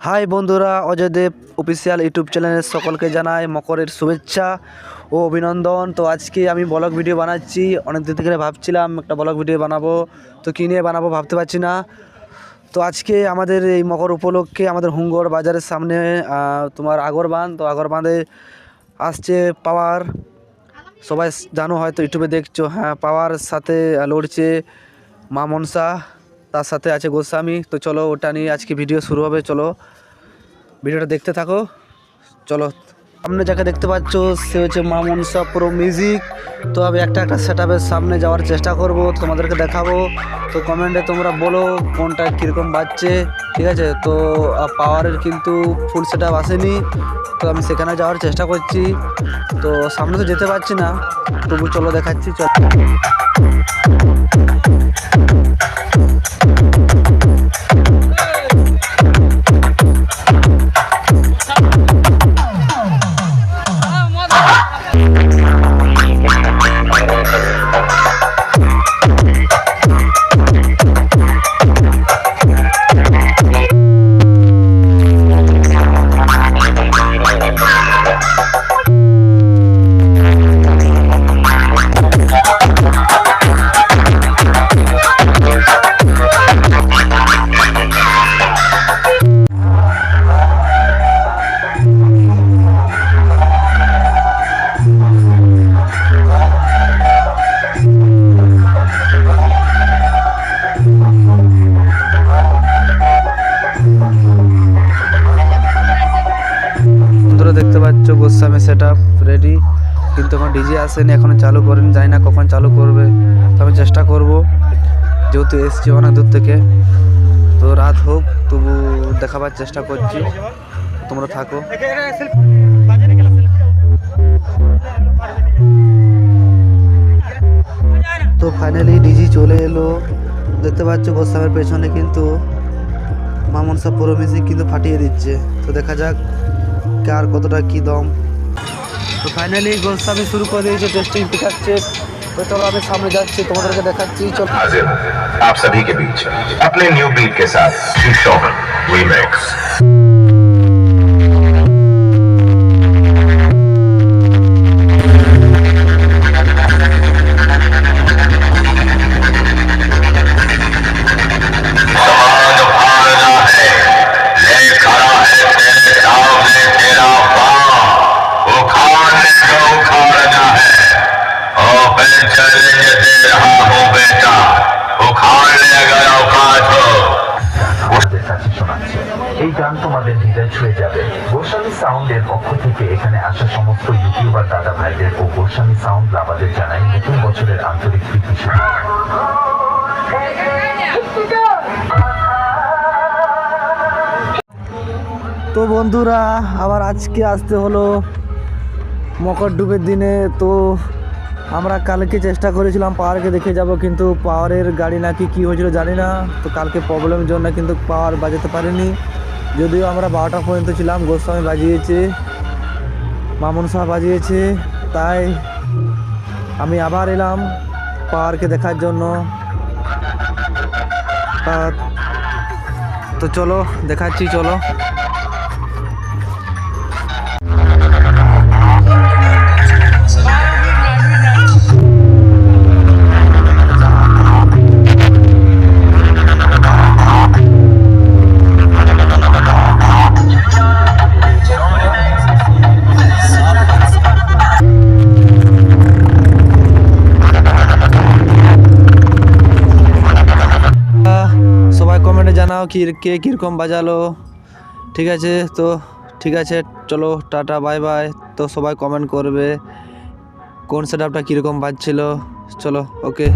High বন্ধুরা, অজয়দেব official YouTube চ্যানেলের সকলকে জানাই মকরের শুভেচ্ছা ও অভিনন্দন। তো আজকে আমি ব্লগ ভিডিও বানাচ্ছি। অনেক দিন থেকে ভাবছিলাম একটা ব্লগ ভিডিও বানাবো, তো কী নিয়ে বানাবো ভাবতে পারছি না। তো আজকে আমাদের এই মকর উপলক্ষে আমাদের হুঙ্গর বাজারের সামনে তোমার আগরবাঁধ, তো আগরবাঁধে আসছে পাওয়ার। সবাই জানো, হয়তো ইউটিউবে দেখছো। হ্যাঁ, পাওয়ার সাথে লড়ছে মা মনসা, তার সাথে আছে গোস্বামী। তো চলো, ওটা নিয়ে আজকে ভিডিও শুরু হবে। চলো ভিডিওটা দেখতে থাকো। চলো, সামনে যাকে দেখতে পাচ্ছ সে হচ্ছে মা মনসা প্রো মিউজিক। তো আমি একটা সেট আপের সামনে যাওয়ার চেষ্টা করব, তোমাদেরকে দেখাবো। তো কমেন্টে তোমরা বলো কোনটা কীরকম বাজছে, ঠিক আছে। তো পাওয়ারের কিন্তু ফুল সেট আপ আসেনি, তো আমি সেখানে যাওয়ার চেষ্টা করছি। তো সামনে তো যেতে পারছি না, তবু চলো দেখাচ্ছি। চলো, দেখতে পাচ্ছ গোস্বামী সেট আপ রেডি, কিন্তু এখন ডিজে আসেনি, এখনো চালু করেনি। জানি না কখন চালু করবে, তো আমি চেষ্টা করব, যেহেতু এসছি অনেক দূর থেকে। তো রাত হোক, তবু দেখাবার চেষ্টা করছি, তোমরা থাকো। তো ফাইনালি ডিজি চলে এলো। দেখতে পাচ্ছ গোস্বামীর পেছনে কিন্তু মা মনসা প্রো মিউজিক কিন্তু ফাটিয়ে দিচ্ছে। তো দেখা যাক কার কতটা কি দম। তো ফাইনালি গোস্বামী শুরু করে দিয়েছে, টেস্টিং টিকাচ্ছে। তো চলো আমি সামনে যাচ্ছি, তোমাদেরকে দেখাচ্ছি। চলো, आप सभी के बीच अपने न्यू बीट के साथ शॉक रीमिक्स। এই গান তোমাদের হৃদয় ছুঁয়ে যাবে। গোস্বামী সাউন্ডের পক্ষ থেকে এখানে আসা সমস্ত ইউটিউবার দাদা ভাইদের ও গোস্বামী সাউন্ড লাভারদের জানাই নতুন বছরের আন্তরিক প্রীতি শুভেচ্ছা। তো বন্ধুরা, আবার আজকে আসতে হলো মকর ডুবের দিনে। তো আমরা কালকে চেষ্টা করেছিলাম পাওয়ারকে দেখে যাব, কিন্তু পাওয়ারের গাড়ি নাকি কী হয়েছিল জানি না। তো কালকে প্রবলেমের জন্য কিন্তু পাওয়ার বাজাতে পারিনি, যদিও আমরা 12টা পর্যন্ত ছিলাম। গোস্বামী বাজিয়েছে, মা মনসা বাজিয়েছে, তাই আমি আবার এলাম পাওয়ারকে দেখার জন্য। তো চলো দেখাচ্ছি, চলো। সবাই কমেন্টে জানাও কে কীরকম বাজালো, ঠিক আছে। তো ঠিক আছে, চলো টাটা বাই বাই। তো সবাই কমেন্ট করবে কোন সেট আপটা কীরকম বাজছিল। চলো, ওকে।